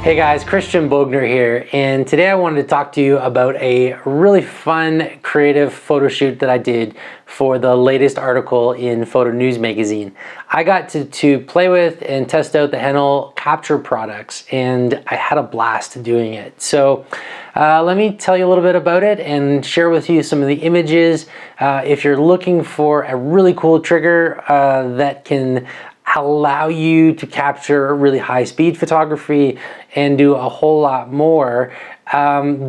Hey guys, Kristian Bogner here, and today I wanted to talk to you about a really fun, creative photo shoot that I did for the latest article in Photo News magazine. I got to play with and test out the Hahnel Captur products, and I had a blast doing it. So let me tell you a little bit about it and share with you some of the images. If you're looking for a really cool trigger that can allow you to capture really high speed photography and do a whole lot more,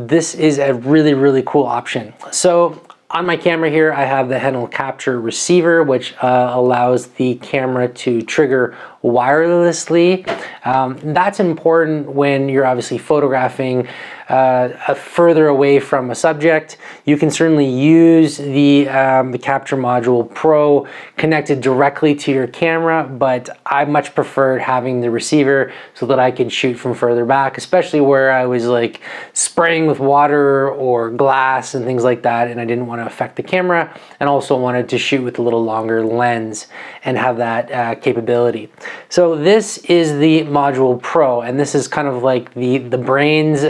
this is a really cool option. So on my camera here, I have the Hahnel Captur receiver, which allows the camera to trigger wirelessly. That's important when you're obviously photographing further away from a subject. You can certainly use the Captur Module Pro connected directly to your camera, but I much preferred having the receiver so that I could shoot from further back, especially where I was like spraying with water or glass and things like that, and I didn't want to affect the camera, and also wanted to shoot with a little longer lens and have that capability. So this is the Module Pro, and this is kind of like the brains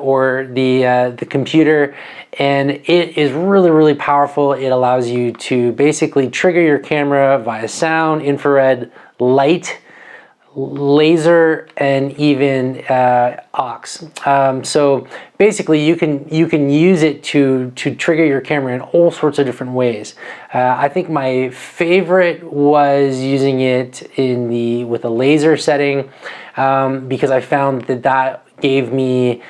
or the computer, and it is really powerful. It allows you to basically trigger your camera via sound, infrared, light, laser, and even aux. So basically you can use it to trigger your camera in all sorts of different ways. I think my favorite was using it with a laser setting, because I found that gave me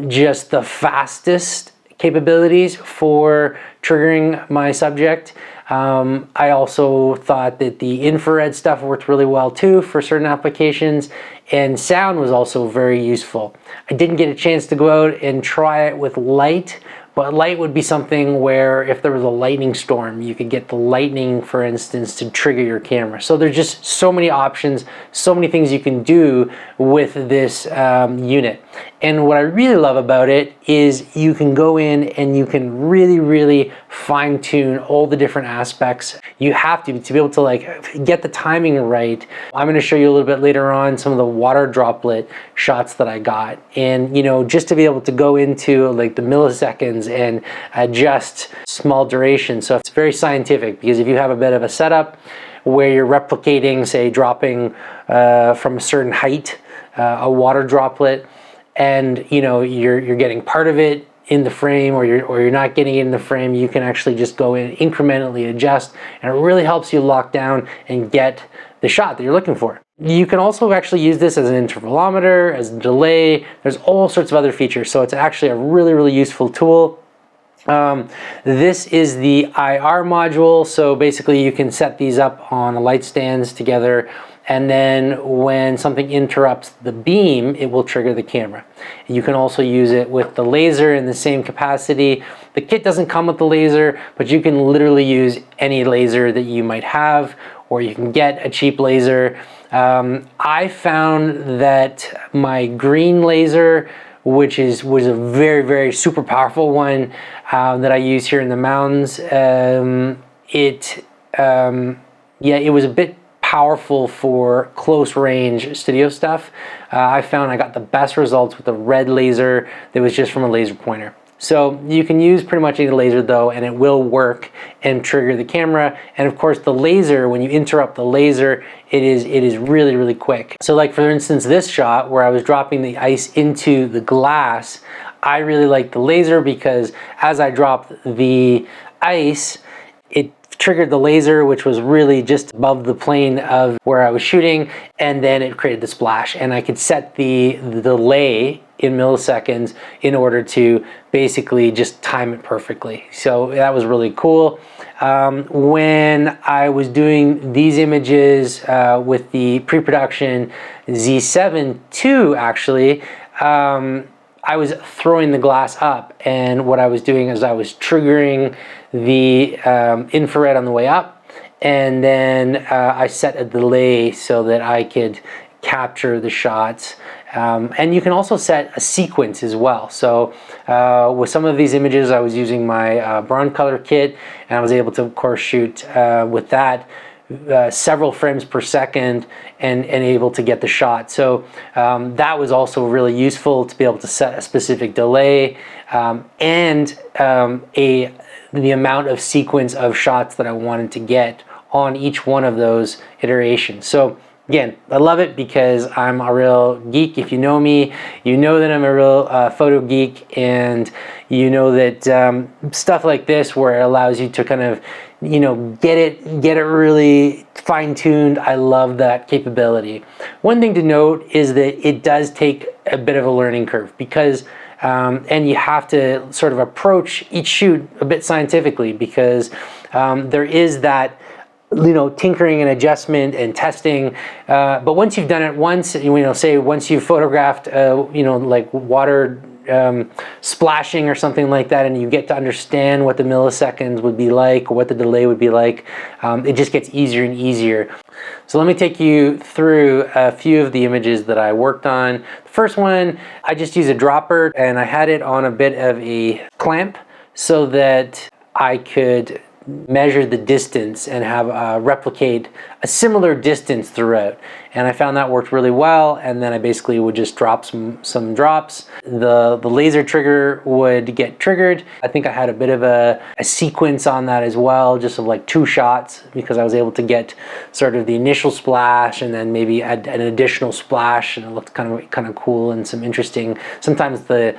just the fastest capabilities for triggering my subject. I also thought that the infrared stuff worked really well too for certain applications, and sound was also very useful. I didn't get a chance to go out and try it with light, but light would be something where if there was a lightning storm, you could get the lightning, for instance, to trigger your camera. So there's just so many options, so many things you can do with this unit. And what I really love about it is you can go in and you can really fine tune all the different aspects. You have to be able to like get the timing right. I'm going to show you a little bit later on some of the water droplet shots that I got, and just to be able to go into like the milliseconds and adjust small duration. So it's very scientific, because if you have a bit of a setup where you're replicating, say, dropping from a certain height a water droplet, and you're getting part of it in the frame, or you're not getting it in the frame, you can actually just go in, incrementally adjust, and it really helps you lock down and get the shot that you're looking for. You can also actually use this as an intervalometer, as a delay. There's all sorts of other features, so it's actually a really useful tool. This is the IR module, so basically you can set these up on light stands together, and then when something interrupts the beam, it will trigger the camera. You can also use it with the laser in the same capacity. The kit doesn't come with the laser, but you can literally use any laser that you might have, or you can get a cheap laser. I found that my green laser, which was a very super powerful one that I use here in the mountains, it was a bit powerful for close range studio stuff. I found I got the best results with the red laser that was just from a laser pointer. So you can use pretty much any laser though, and it will work and trigger the camera. And of course the laser, when you interrupt the laser, it is really quick. So like for instance, this shot where I was dropping the ice into the glass, I really like the laser because as I dropped the ice, it triggered the laser, which was really just above the plane of where I was shooting, and then it created the splash, and I could set the delay in milliseconds in order to basically just time it perfectly. So that was really cool. When I was doing these images with the PreProduction Z7 II, actually, I was throwing the glass up, and what I was doing is I was triggering the infrared on the way up, and then I set a delay so that I could capture the shots. And you can also set a sequence as well. So with some of these images I was using my Broncolor kit, and I was able to of course shoot with that several frames per second and able to get the shot. So that was also really useful to be able to set a specific delay and the amount of sequence of shots that I wanted to get on each one of those iterations. So again, I love it because I'm a real geek. If you know me, you know that I'm a real photo geek, and you know that stuff like this where it allows you to kind of, you know, get it really fine-tuned. I love that capability. One thing to note is that it does take a bit of a learning curve because and you have to sort of approach each shoot a bit scientifically because there is that, you know, tinkering and adjustment and testing, but once you've done it once, you know, say once you've photographed you know, like water splashing or something like that, and you get to understand what the milliseconds would be like or what the delay would be like, it just gets easier and easier. So let me take you through a few of the images that I worked on. The first one, I just used a dropper and I had it on a bit of a clamp so that I could measure the distance and have replicate a similar distance throughout, and I found that worked really well. And then I basically would just drop some drops. The laser trigger would get triggered. I think I had a bit of a sequence on that as well, just of like 2 shots, because I was able to get sort of the initial splash and then maybe add an additional splash, and it looked kind of cool and some interesting. Sometimes the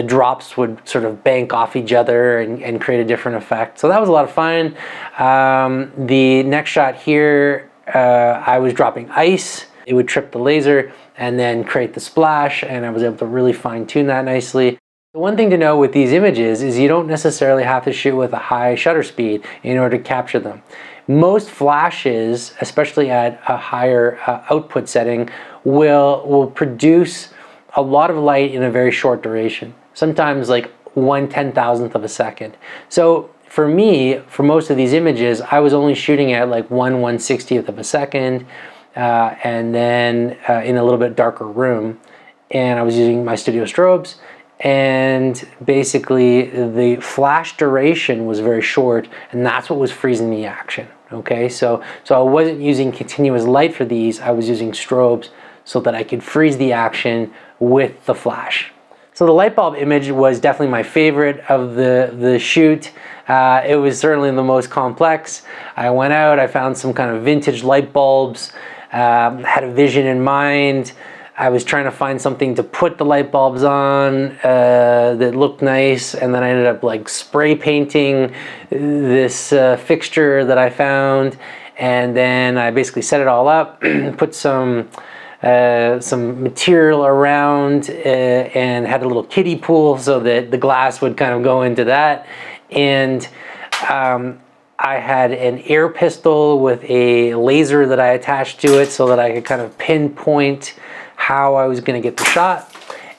drops would sort of bank off each other and create a different effect. So that was a lot of fun. The next shot here, I was dropping ice. It would trip the laser and then create the splash, and I was able to really fine tune that nicely. The one thing to know with these images is you don't necessarily have to shoot with a high shutter speed in order to capture them. Most flashes, especially at a higher output setting, will produce a lot of light in a very short duration, sometimes like 1/10,000th of a second. So for me, for most of these images, I was only shooting at like 1/160th of a second, and then in a little bit darker room, and I was using my studio strobes, and basically the flash duration was very short, and that's what was freezing the action. Okay, so I wasn't using continuous light for these. I was using strobes so that I could freeze the action with the flash. So the light bulb image was definitely my favorite of the shoot. It was certainly the most complex. I went out, I found some kind of vintage light bulbs, had a vision in mind. I was trying to find something to put the light bulbs on that looked nice, and then I ended up like spray painting this fixture that I found, and then I basically set it all up, put some material around and had a little kiddie pool so that the glass would kind of go into that. And I had an air pistol with a laser that I attached to it so that I could kind of pinpoint how I was going to get the shot.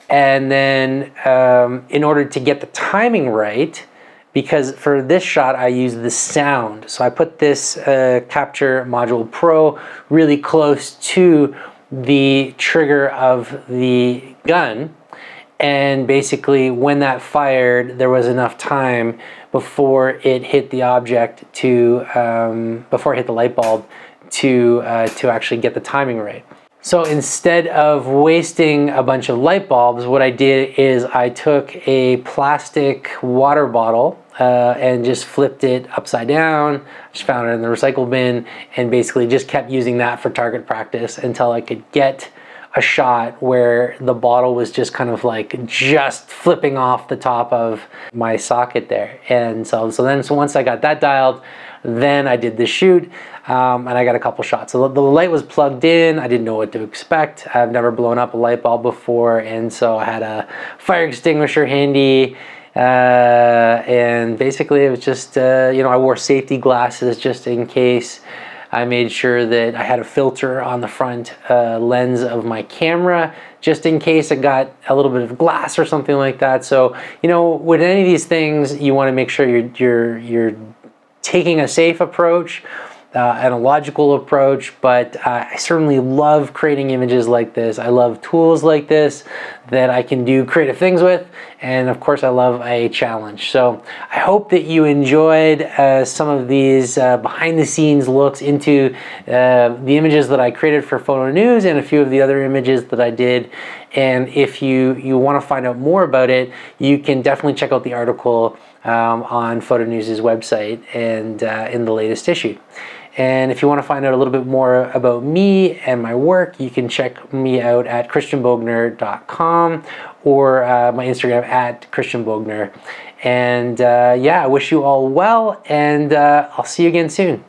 And then in order to get the timing right, because for this shot I used the sound, so I put this Capture Module Pro really close to the trigger of the gun, and basically when that fired there was enough time before it hit the object to before it hit the light bulb to actually get the timing right. So instead of wasting a bunch of light bulbs, what I did is I took a plastic water bottle and just flipped it upside down, just found it in the recycle bin, and basically just kept using that for target practice until I could get a shot where the bottle was just kind of like just flipping off the top of my socket there. And so once I got that dialed, then I did the shoot, and I got a couple shots. So the light was plugged in. I didn't know what to expect. I've never blown up a light bulb before, and so I had a fire extinguisher handy, and basically it was just, you know, I wore safety glasses just in case. I made sure that I had a filter on the front lens of my camera just in case it got a little bit of glass or something like that. So, you know, with any of these things, you want to make sure you're taking a safe approach, analogical approach, but I certainly love creating images like this. I love tools like this that I can do creative things with, and of course I love a challenge. So I hope that you enjoyed some of these behind the scenes looks into the images that I created for Photo News and a few of the other images that I did. And if you want to find out more about it, you can definitely check out the article on Photo News' website and in the latest issue. And if you want to find out a little bit more about me and my work, you can check me out at kristianbogner.com or my Instagram at Kristian Bogner. And yeah, I wish you all well, and I'll see you again soon.